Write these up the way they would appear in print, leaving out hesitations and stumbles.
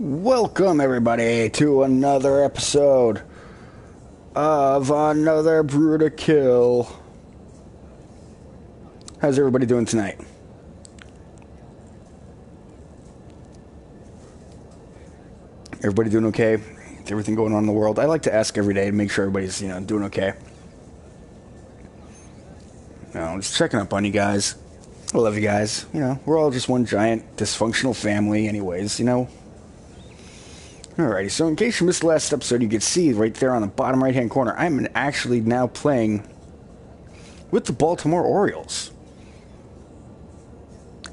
Welcome everybody to another episode of another Brew2Kill. How's everybody doing tonight? Everybody doing okay? Is everything going on in the world? I like to ask every day to make sure everybody's, doing okay. Just checking up on you guys. I love you guys. We're all just one giant dysfunctional family anyways, Alrighty, so in case you missed the last episode, you could see right there on the bottom right-hand corner, I'm actually now playing with the Baltimore Orioles.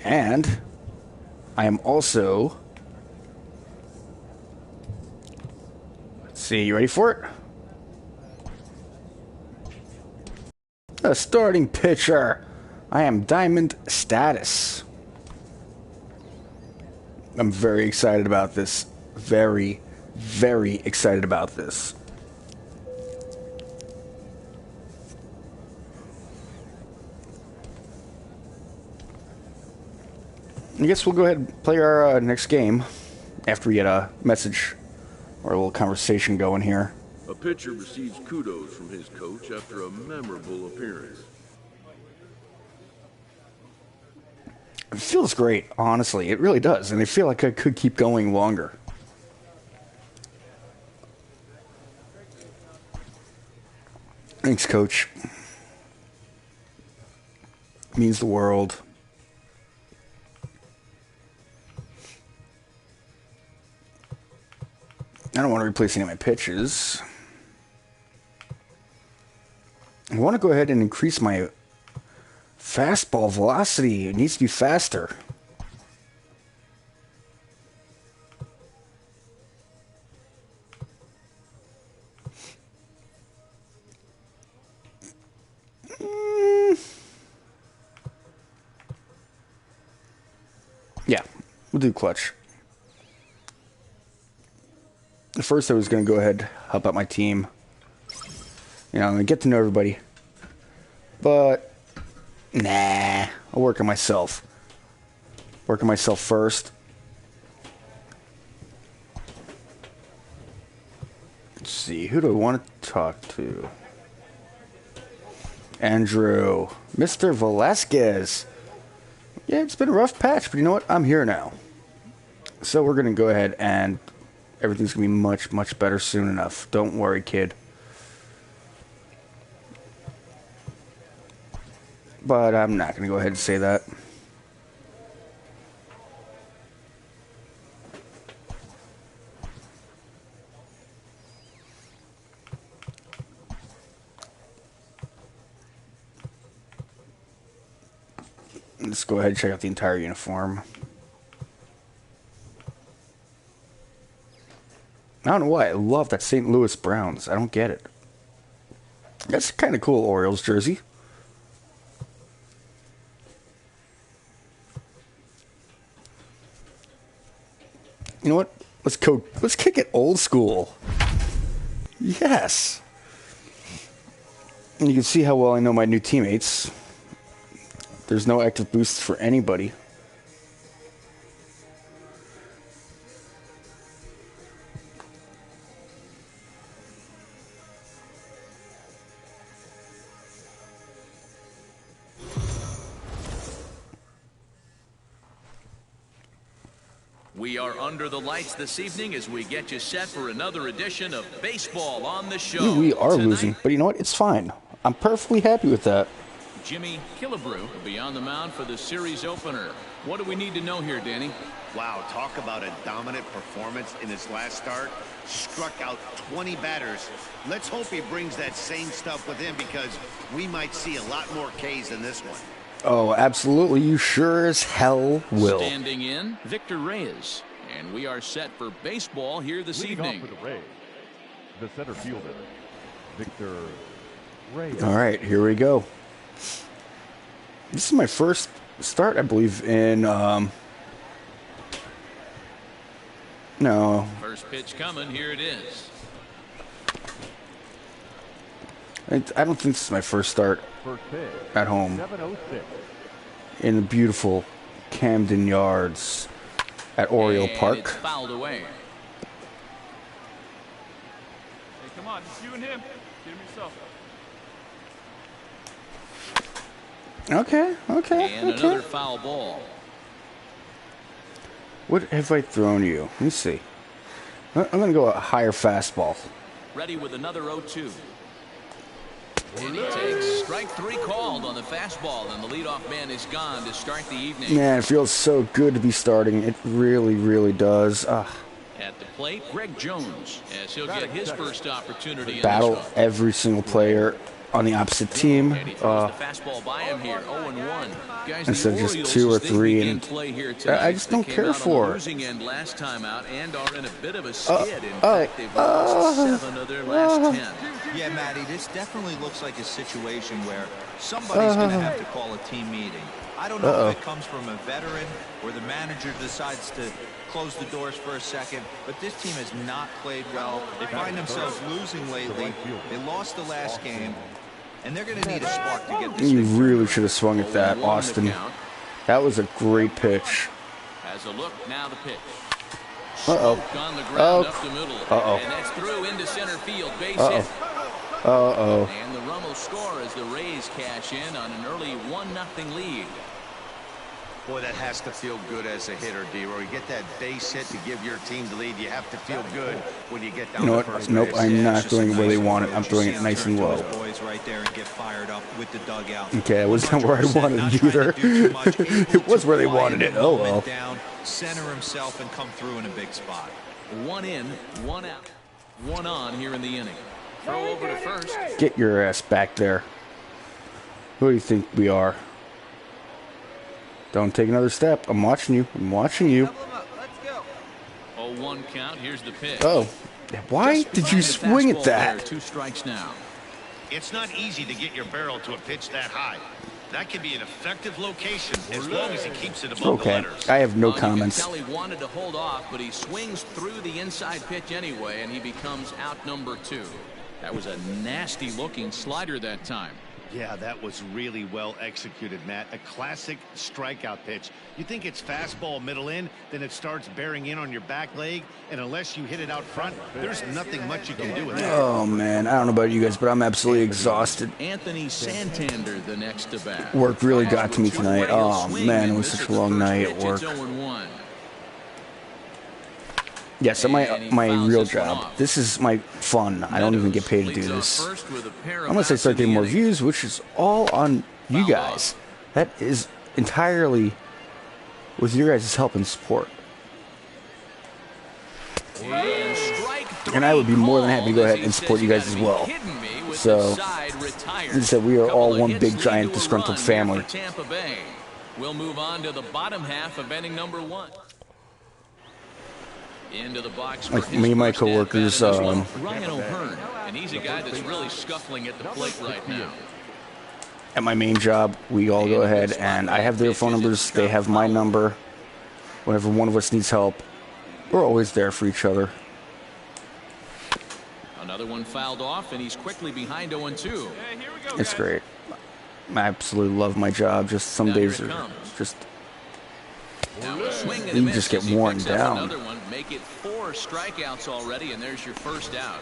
And I am also... Let's see, you ready for it? A starting pitcher. I am Diamond status. I'm very excited about this. Very, very excited about this. I guess we'll go ahead and play our next game after we get a message or a little conversation going here. A pitcher receives kudos from his coach after a memorable appearance. It feels great, honestly. It really does. And I feel like I could keep going longer. Thanks, Coach. Means the world. I don't want to replace any of my pitches. I want to go ahead and increase my fastball velocity. It needs to be faster. Yeah, we'll do clutch. At first I was going to go ahead, help out my team. And get to know everybody. But, nah, I'll work on myself. Work on myself first. Let's see, who do I want to talk to? Andrew. Mr. Velasquez. Yeah, it's been a rough patch, but you know what? I'm here now. So we're going to go ahead and everything's going to be much, much better soon enough. Don't worry, kid. But I'm not going to go ahead and say that. Let's go ahead and check out the entire uniform. I don't know why. I love that St. Louis Browns. I don't get it. That's kind of cool Orioles jersey. You know what? Let's kick it old school. Yes. And you can see how well I know my new teammates. There's no active boosts for anybody. We are under the lights this evening as we get you set for another edition of Baseball on the Show. We are Tonight, losing, but you know what? It's fine. I'm perfectly happy with that. Jimmy Killebrew will be on the mound for the series opener. What do we need to know here, Danny? Wow, talk about a dominant performance in his last start. Struck out 20 batters. Let's hope he brings that same stuff with him because we might see a lot more Ks than this one. Oh, absolutely. You sure as hell will. Standing in, Victor Reyes. And we are set for baseball here this evening. Off for the Rays, the center fielder, Victor Reyes. All right, here we go. This is my first start, I believe, in, no. First pitch coming, here it is. I don't think this is my first start at home in the beautiful Camden Yards at Oriole Park. It's fouled away. on, it's you and him. Get him yourself. Okay. And another foul ball. What have I thrown you? Let me see. I'm going to go a higher fastball. Ready with another 0-2. And he takes strike 3 called on the fastball, and the leadoff man is gone to start the evening. Man, it feels so good to be starting. It really, really does. At the plate, Greg Jones, as he'll get his first opportunity Battle in this one. every single player on the opposite team. And he throws the fastball by him here, 0-1. Guys, Instead of the just Orioles, 2 or as they 3, begin and play here tonight, I just don't they came care out on for the it. losing end last time out and are in a bit of a skid. In fact, they've lost 7 of their last 10. Yeah, Matty, this definitely looks like a situation where somebody's going to have to call a team meeting. I don't know if it comes from a veteran or the manager decides to close the doors for a second, but this team has not played well. They find themselves losing lately. They lost the last game, and they're going to need a spark to get this You thing really turned. should have swung at that, 0-1 Austin. the count. That was a great pitch. Has a look, now the pitch. Uh-oh. Smoke on the ground up the middle. Uh-oh. And that's through into center field. Base Uh-oh. hit. Uh-oh. And the Ramos score as the Rays cash in on an early 1-0 lead. Boy, that has to feel good as a hitter, D-Roy. You get that base hit to give your team the lead. You have to feel good when you get down You know to what? first Nope, base. I'm Yeah, not it's just throwing a it where they nice want it. I'm approach. throwing You it see nice him and turn low. to his boys right there and get fired up with the dugout. Okay, it wasn't where I 100% wanted not it trying to either. do too much, able It was to where they quiet wanted the it. Oh, well. moment down, center himself and come through in a big spot. 1 in, 1 out. 1 on here in the inning. Throw over to first. Get your ass back there. Who do you think we are? Don't take another step. I'm watching you. I'm watching you. 0-1 count. Here's the pitch. Oh. Why Just did behind you the swing at fastball there. that? 2 strikes now. It's not easy to get your barrel to a pitch that high. That can be an effective location as long as he keeps it above the Okay. letters. I have no Well, comments. You can tell he wanted to hold off, but he swings through the inside pitch anyway, and he becomes out number 2. That was a nasty-looking slider that time. Yeah, that was really well executed, Matt. A classic strikeout pitch. You think it's fastball middle in, then it starts bearing in on your back leg, and unless you hit it out front, there's nothing much you can do with that. Oh, man. I don't know about you guys, but I'm absolutely exhausted. Anthony Santander, the next to bat. Work really got to me tonight. Oh, man, it was such a long night at work. Yes, at my real job. This is my fun. I don't even get paid to do this. Unless I start getting more views, which is all on you guys. That is entirely with your guys' help and support. And I would be more than happy to go ahead and support you guys as well. So, as I said, we are all one big, giant, disgruntled family. We'll move on to the bottom half of inning number 1. Into the box Like me and my coworkers, Ryan O'Hearn, and he's a guy that's really scuffling at the plate right now. At my main job, we all go ahead and I have their phone numbers. They have my number. Whenever one of us needs help, we're always there for each other. Another one fouled off, and he's quickly behind 0-2. It's great. I absolutely love my job. Just some days are just you just get worn down. Another one, make it 4 strikeouts already, and there's your first out.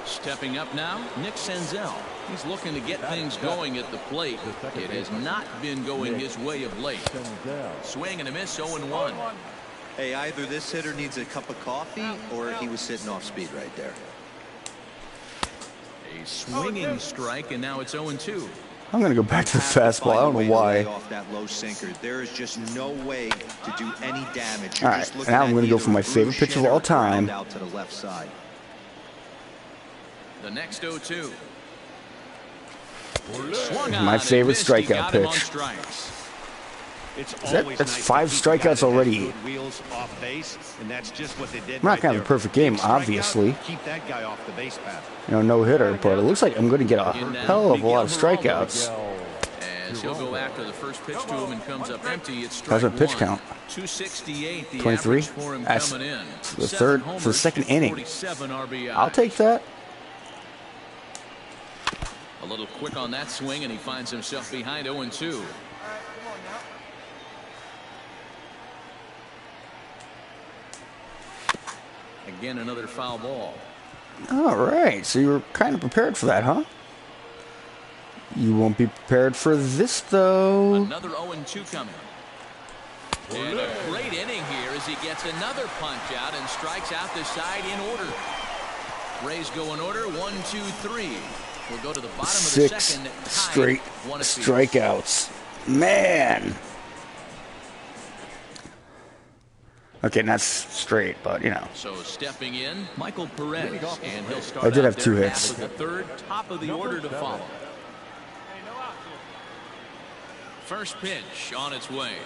Stepping up now, Nick Senzel. He's looking to get things going at the plate. It has not been going his way of late. Swing and a miss, 0-1. Hey, either this hitter needs a cup of coffee or he was sitting off speed right there. A swinging strike, and now it's 0-2. I'm going to go back to the fastball. I don't know why. Off that low sinker. There is just no way to do any damage. All right, now I'm going to go for my favorite pitch of all time. Out to the left side. The next 0-2. My favorite strikeout pitch. That's 5 strikeouts already. I'm not going to have a perfect game, obviously. No hitter, but it looks like I'm going to get a hell of a lot of strikeouts. As he'll go after the first pitch to him and comes up empty. It's How's strike my pitch 1. count? 268, the 23. average for him That's coming in. the third for the second inning. 47 RBI. I'll take that. A little quick on that swing, and he finds himself behind 0-2. Again, another foul ball. All right, so you were kind of prepared for that, huh? You won't be prepared for this, though. Another 0-2 coming. And a great inning here as he gets another punch out and strikes out the side in order. Rays go in order, 1, 2, 3. We'll go to the bottom of the second. 6 straight strikeouts. Man. Okay, not straight, but you know. So stepping in, Michael Perez, and he'll start. I did have out 2 there hits. after the third, top of the order to follow. First pitch on its way.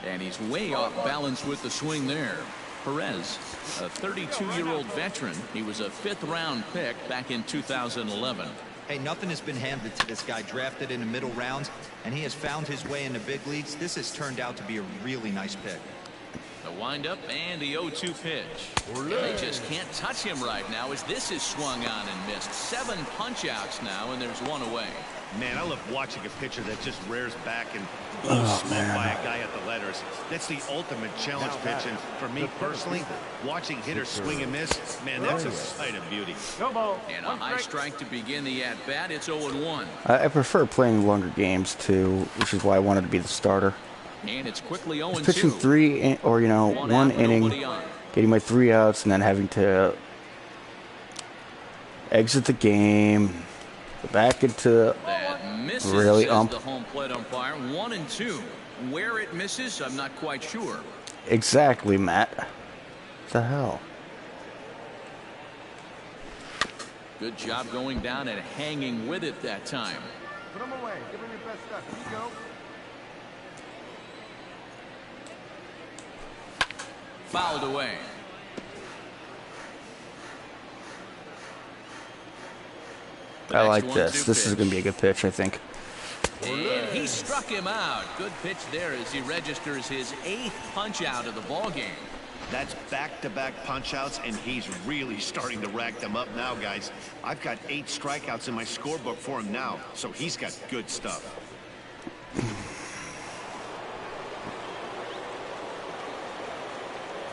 And he's way off balance with the swing there. Perez, a 32-year-old veteran. He was a 5th-round pick back in 2011. Hey, nothing has been handed to this guy, drafted in the middle rounds, and he has found his way in the big leagues. This has turned out to be a really nice pick. The windup and the 0-2 pitch. And they just can't touch him right now as this is swung on and missed. 7 punch-outs now, and there's 1 away. Man, I love watching a pitcher that just rears back and blows smoke by a guy at the letters. That's the ultimate challenge pitch. And for me personally, watching hitters swing and miss, man, that's a sight of beauty. And a high strike to begin the at-bat. It's 0-1. I prefer playing longer games, too, which is why I wanted to be the starter. And it's quickly 0-2. Pitching 3 or, you know, 1 inning, getting my 3 outs, and then having to exit the game, go back into really the home plate umpire. 1 and 2. Where it misses, I'm not quite sure. Exactly, Matt. What the hell? Good job going down and hanging with it that time. Put him away. Give him your best stuff. Here you go. Fouled away. I like this. This is going to be a good pitch, I think. And he struck him out. Good pitch there as he registers his 8th punch out of the ball game. That's back-to-back punch-outs, and he's really starting to rack them up now, guys. I've got 8 strikeouts in my scorebook for him now, so he's got good stuff.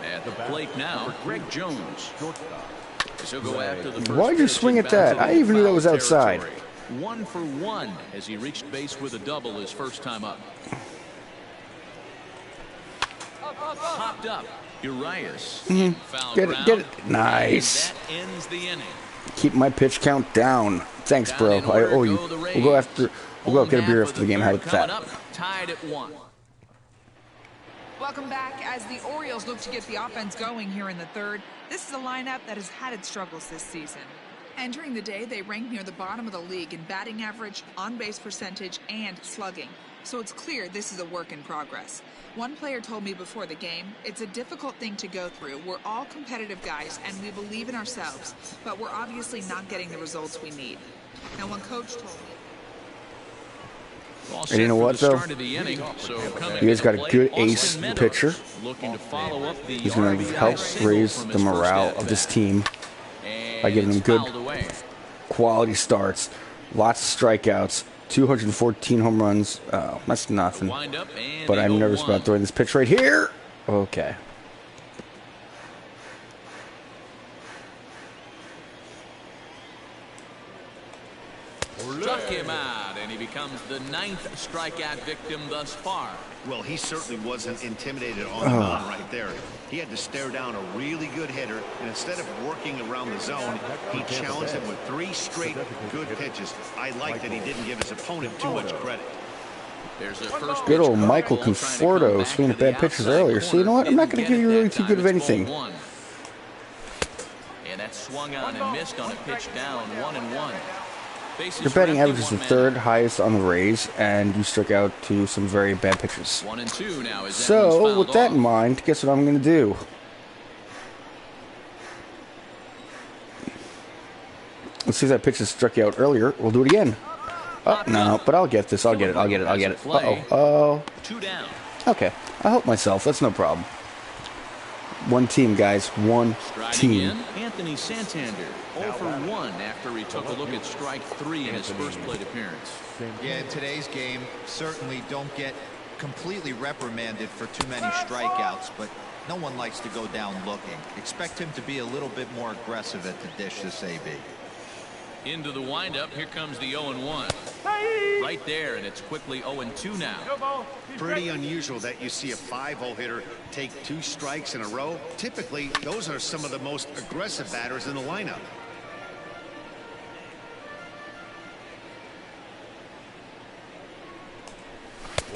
At the plate now, Greg Jones. So go after the first. Why'd you swing at that? I even knew that was outside. 1 for 1 as he reached base with a double his first time up. Popped up. Urias. Get it. Nice. That ends the inning. Keep my pitch count down. Thanks, bro. I owe you. We'll go after. We'll go get a beer after the game. How about that? Tied at 1. Welcome back. As the Orioles look to get the offense going here in the third, this is a lineup that has had its struggles this season. Entering the day, they rank near the bottom of the league in batting average, on-base percentage, and slugging. So it's clear this is a work in progress. One player told me before the game, it's a difficult thing to go through. We're all competitive guys, and we believe in ourselves, but we're obviously not getting the results we need. Now, one coach told me, and you know what, though? You guys got a good ace pitcher. He's going to help raise the morale of this team by giving them good quality starts, lots of strikeouts, 214 home runs. Oh, that's nothing. But I'm nervous about throwing this pitch right here. Okay. Struck him out, and he becomes the 9th strikeout victim thus far. Well, he certainly wasn't intimidated on the mound right there. He had to stare down a really good hitter, and instead of working around the zone, he challenged him with 3 straight good pitches. I like that he didn't give his opponent too much credit. There's a first good old Michael Conforto swinging at bad pitches earlier. So you know what? I'm not going to give you really too good of anything. And that swung on and missed on a pitch down, 1-1. Your batting average is the 3rd highest on the Rays, and you struck out to some very bad pitchers. 1-2 now. So, with that in mind, guess what I'm going to do? Let's see if that pitch has struck you out earlier. We'll do it again. Oh, no, but I'll get this. I'll get it. Uh-oh. 2 down. Okay. I help myself. That's no problem. One team, guys. One team. Anthony Santander, 0 for 1 after he took a look at strike 3 in his first plate appearance. Yeah, in today's game, certainly don't get completely reprimanded for too many strikeouts, but No one likes to go down looking. Expect him to be a little bit more aggressive at the dish this AB. Into the windup, here comes the 0-1. Right there, and it's quickly 0-2 now. Pretty unusual that you see a 5-0 hitter take 2 strikes in a row. Typically, those are some of the most aggressive batters in the lineup.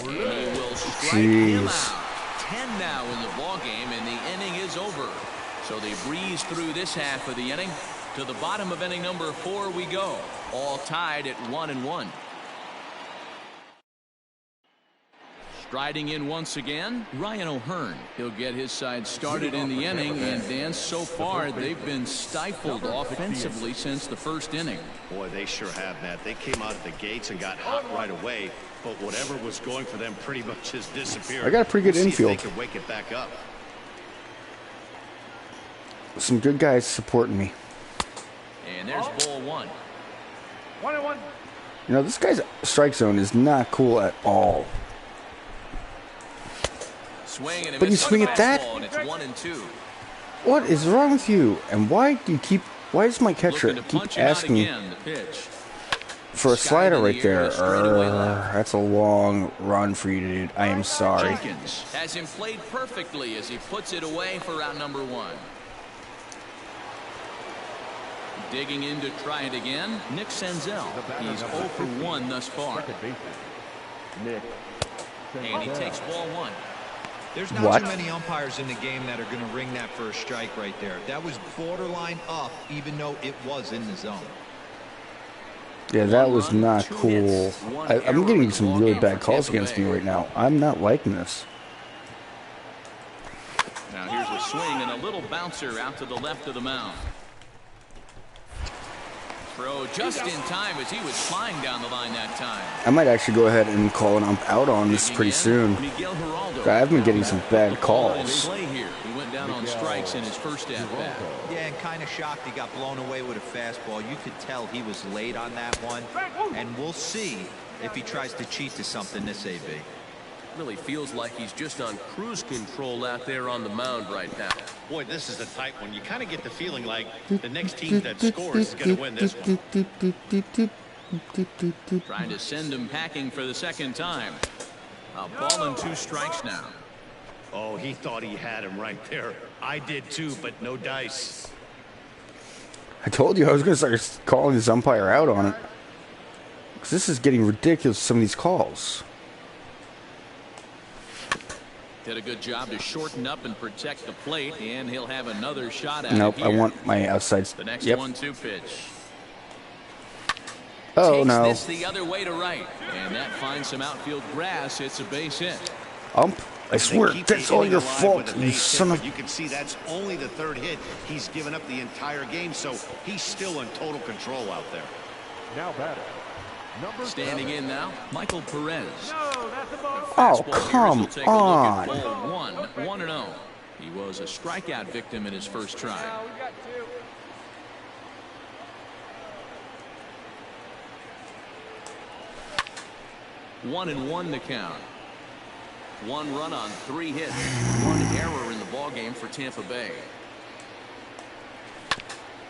And he will strike him out. 10 now in the ball game, and the inning is over. So they breeze through this half of the inning. To the bottom of inning number 4 we go. All tied at 1-1. Striding in once again, Ryan O'Hearn. He'll get his side started in the inning, and Dan, so far they've been stifled offensively since the first inning. Boy, they sure have, Matt. They came out of the gates and got hot right away, but whatever was going for them pretty much has disappeared. I got a pretty good infield. They could wake it back up. Some good guys supporting me. And there's ball 1. 1-1. You know, this guy's strike zone is not cool at all. Swing and But you swing at that? and it's 1-2. What is wrong with you? And why do you keep? Why does my catcher keep asking for a slider right there? That's a long run for you, dude. I am sorry. Jenkins has him played perfectly as he puts it away for out number 1. Digging in to try it again, Nick Senzel. He's 0 for 1 thus far. And he takes ball 1. There's not too many umpires in the game that are going to ring that for a strike right there. That was borderline up, even though it was in the zone. Yeah, that was not cool. I'm getting some really bad calls against me right now. I'm not liking this. Now here's a swing and a little bouncer out to the left of the mound. Throw just in time as he was flying down the line that time. I might actually go ahead and call an ump out on this pretty soon. I've been getting some bad calls. He went down on strikes in his first at-bat. Yeah, and kind of shocked he got blown away with a fastball. You could tell he was late on that one. And we'll see if he tries to cheat to something this AB. Really feels like he's just on cruise control out there on the mound right now. Boy, this is a tight one. You kind of get the feeling like the next team that scores is going to win this one. Trying to send him packing for the second time. A ball and 2 strikes now. Oh, he thought he had him right there. I did too, but no dice. I told you I was going to start calling this umpire out on it. Because this is getting ridiculous, some of these calls. Did a good job to shorten up and protect the plate, and he'll have another shot at Nope, it I here. want my outside. The next Yep. 1-2 pitch. Oh, Takes no. this the other way to right, and that finds some outfield grass. It's a base hit. Ump, I swear, that's all your fault, you son of... You can see that's only the 3rd hit. He's given up the entire game, so he's still in total control out there. Now batter. Standing in now, Michael Perez. Oh, come on. 1-0. He was a strikeout victim in his first try. 1-1 the count. 1 run on 3 hits. 1 error in the ballgame for Tampa Bay.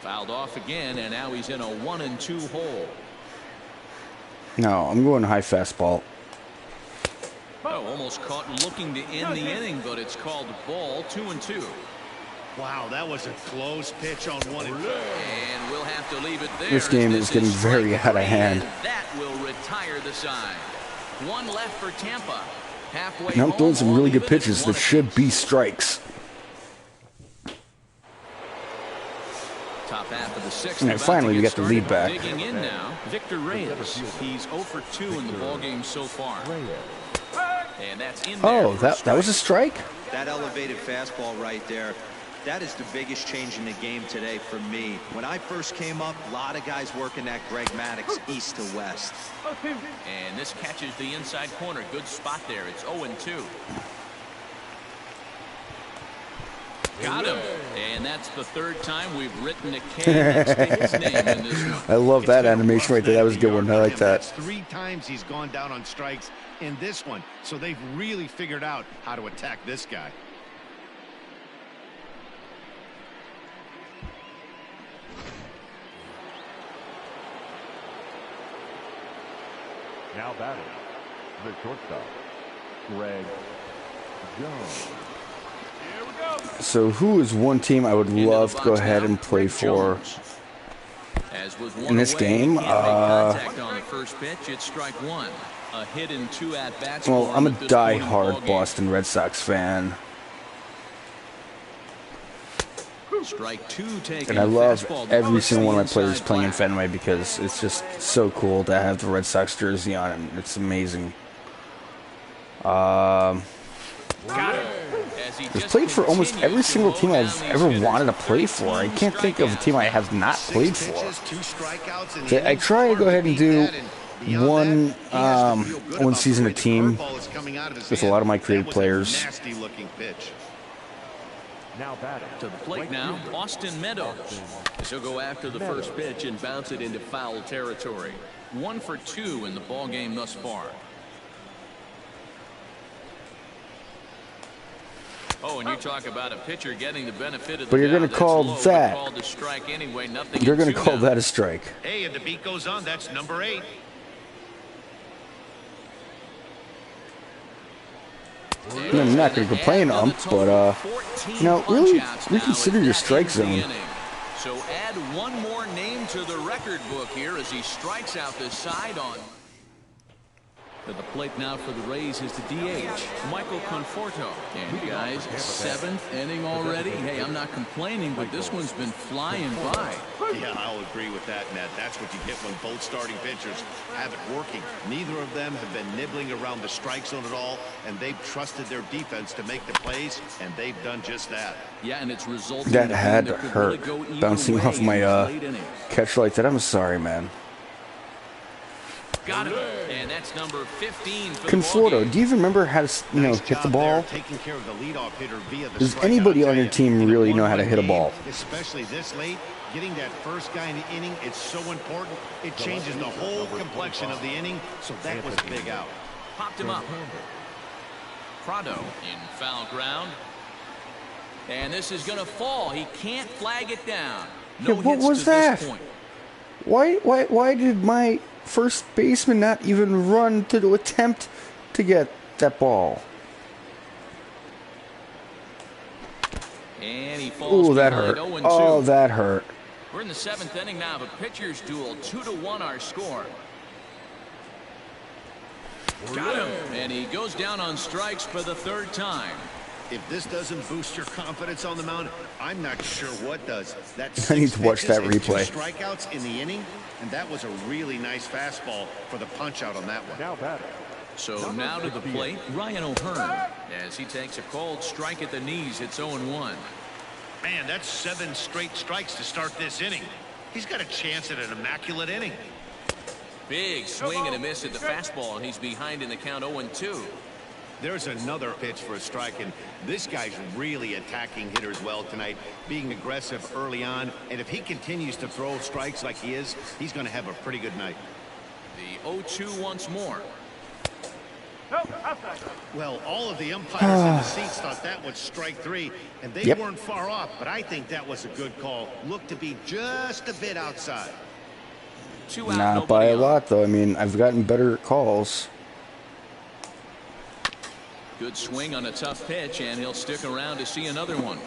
Fouled off again, and now he's in a 1-2 hole. No, I'm going high fastball. Oh, almost caught looking to end the inning, but it's called ball. 2-2. Wow, that was a close pitch on 1-2. And we'll have to leave it there. This game is getting very out of hand. That will retire the side. 1 left for Tampa. Halfway And I'm throwing home, some really good even at pitches that 1-2. should be strikes. Top half of the 6th. And about finally, to we get got the lead started. back. Digging in now, Victor Reyes. He's 0 for 2 in the ballgame so far. And that's in there. Oh, that was a strike? That elevated fastball right there, that is the biggest change in the game today for me. When I first came up, a lot of guys working that Greg Maddux east to west. And this catches the inside corner. Good spot there. It's 0-2. Got him. And that's the 3rd time we've written a K next to his name in this one. I love that animation right there. That was a good one. I like that. That's 3 times he's gone down on strikes in this one. So they've really figured out how to attack this guy. Now batting, the shortstop, Greg Jones. So who is one team I would love to go ahead and play for in this game? On the first pitch, it's strike one. A hit in 2 at-bats. Well, I'm a die-hard Boston Red Sox fan. Strike two taken. And I love every single one of my players playing in Fenway because it's just so cool to have the Red Sox jersey on it. It's amazing. I've played for almost every single team I've ever wanted to play for. I can't think of a team I have not played for. So I try to go ahead and do one season a team with a lot of my creative players. Now batting. To the plate now, Austin Meadows. He'll go after the first pitch and bounce it into foul territory. 1 for 2 in the ball game thus far. Oh, and you talk about a pitcher getting the benefit of the But you're going to call that. You're going to call that a strike. Hey, and the beat goes on. That's number 8. I'm not going to complain, but really reconsider your strike zone. So add one more name to the record book here as he strikes out the side on. To the plate now for the Rays is the DH, Michael Conforto. And guys, 7th inning already. Hey, I'm not complaining, but this one's been flying by. Yeah, I'll agree with that, Ned. That's what you get when both starting pitchers have it working. Neither of them have been nibbling around the strike zone at all, and they've trusted their defense to make the plays, and they've done just that. Yeah, and it's resulted that had to hurt. Really bouncing off my catch like that. I'm sorry, man. Got it. And that's number 15 for Conforto, do you even remember how to, hit the ball? Does anybody on your team really know how to hit a ball? Especially this late, getting that first guy in the inning is so important. It changes the whole complexion of the inning, so that was a big out. Popped him up. Prado in foul ground. And this is going to fall. He can't flag it down. No yeah, what was that? Why did my first baseman not even run to attempt to get that ball? And he falls. Ooh, that hurt. Oh, that hurt. We're in the 7th inning now of a pitcher's duel. 2-1 our score. Got him. And he goes down on strikes for the 3rd time. If this doesn't boost your confidence on the mound, I'm not sure what does. I need to watch that replay. 2 strikeouts in the inning, and that was a really nice fastball for the punch out on that one. Now batting. So now to the plate, Ryan O'Hearn, as he takes a cold strike at the knees. It's 0-1. Man, that's 7 straight strikes to start this inning. He's got a chance at an immaculate inning. Big swing and a miss at the fastball, and he's behind in the count 0-2. There's another pitch for a strike, and this guy's really attacking hitters well tonight, being aggressive early on, and if he continues to throw strikes like he is, he's going to have a pretty good night. The 0-2 once more. Well, all of the umpires in the seats thought that was strike 3, and they weren't far off, but I think that was a good call. Looked to be just a bit outside. Not by a lot, though. I mean, I've gotten better calls. Good swing on a tough pitch, and he'll stick around to see another one.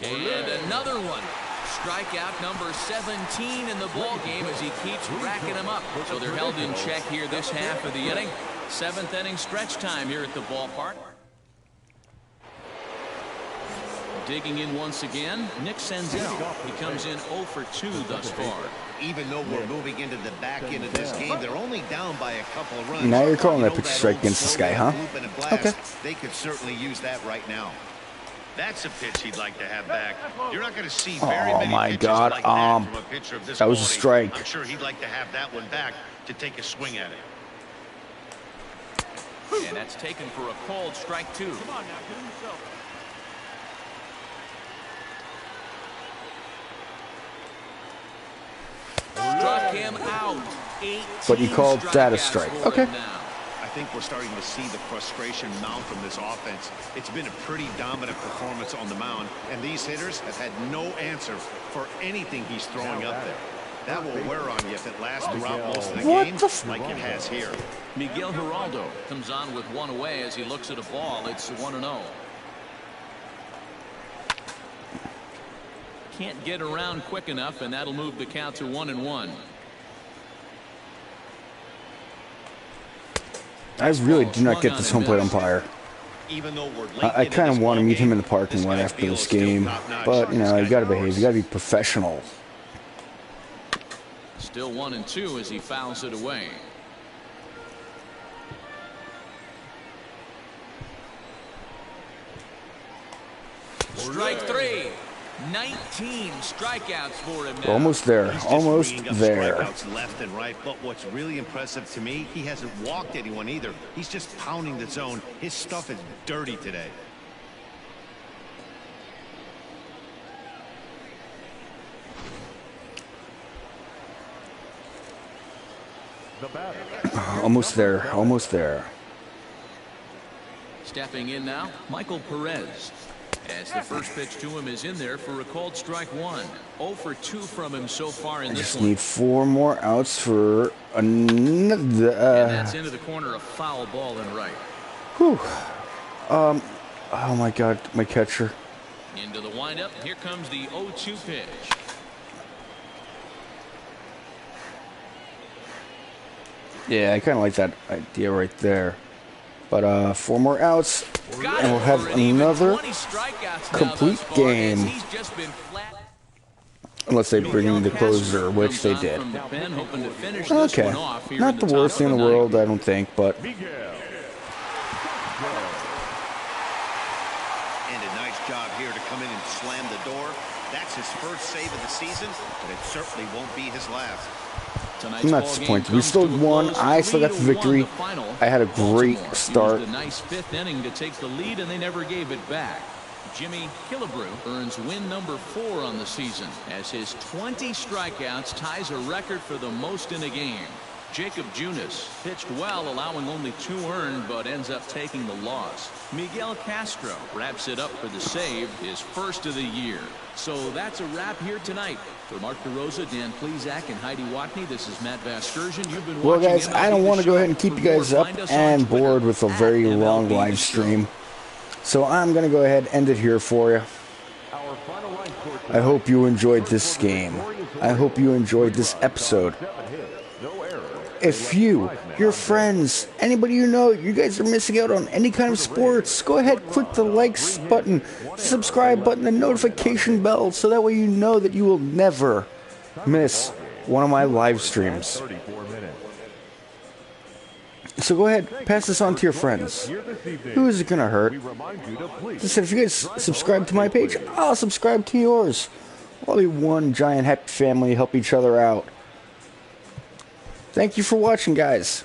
And another one. Strikeout number 17 in the ball game as he keeps racking them up. So they're held in check here this half of the inning. 7th inning stretch time here at the ballpark. Digging in once again, Nick Senzel. He comes in 0 for 2 thus far. Even though we're moving into the back end of this game, they're only down by a couple of runs. Now you're calling that pitch strike against this guy, huh? Okay. They could certainly use that right now. That's a pitch he'd like to have back. You're not going to see very many pitches like that from a pitcher of this that was quality. A strike. I'm sure he'd like to have that one back to take a swing at it. And that's taken for a called strike 2. Come on now, get him yourself. Struck him out. But he called that a strike. Okay. I think we're starting to see the frustration mount from this offense. It's been a pretty dominant performance on the mound, and these hitters have had no answer for anything he's throwing up there. That will wear on you if it lasts throughout most of the game, like it has here. Miguel Geraldo comes on with one away as he looks at a ball. It's 1-0. Can't get around quick enough, and that'll move the count to 1-1. I really do not get this home plate umpire. Even though we're I kind of want to meet him in the parking lot after this game, but you know, you got to behave. You got to be professional. Still 1-2 as he fouls it away. Strike three. 19 strikeouts for him now. Almost there. Almost there. Strikeouts left and right, but what's really impressive to me, he hasn't walked anyone either. He's just pounding the zone. His stuff is dirty today. Almost there. Almost there. Stepping in now, Michael Perez. As the first pitch to him is in there for a called strike one. 0 for 2 from him so far in I this just one. need 4 more outs for another. And that's into the corner, a foul ball and right. Whew. Oh my God, my catcher. Into the windup. Here comes the 0-2 pitch. Yeah, I kind of like that idea right there. But 4 more outs, and we'll have another complete game. Unless they bring in the closer, which they did. Okay, not the worst thing in the world, I don't think, but... And a nice job here to come in and slam the door. That's his first save of the season, but it certainly won't be his last. I'm not disappointed. We still won. I still got the victory. I had a great start. A nice 5th inning to take the lead, and they never gave it back. Jimmy Killebrew earns win number 4 on the season as his 20 strikeouts ties a record for the most in a game. Jacob Junis pitched well, allowing only 2 earned, but ends up taking the loss. Miguel Castro wraps it up for the save, his first of the year. So that's a wrap here tonight. For Mark DeRosa, Dan Plezak, and Heidi Watney, this is Matt Vasgersian. You've been well, watching guys, I don't want to go ahead and keep you guys up and bored with a very long live stream. So I'm going to go ahead and end it here for you. I hope you enjoyed this game. I hope you enjoyed this episode. If you, your friends, anybody you know, you guys are missing out on any kind of sports, go ahead, click the likes button, subscribe button, and notification bell so that way you know that you will never miss one of my live streams. So go ahead, pass this on to your friends. Who is it going to hurt? Listen, if you guys subscribe to my page, I'll subscribe to yours. We'll be one giant happy family, help each other out. Thank you for watching, guys.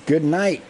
Good night.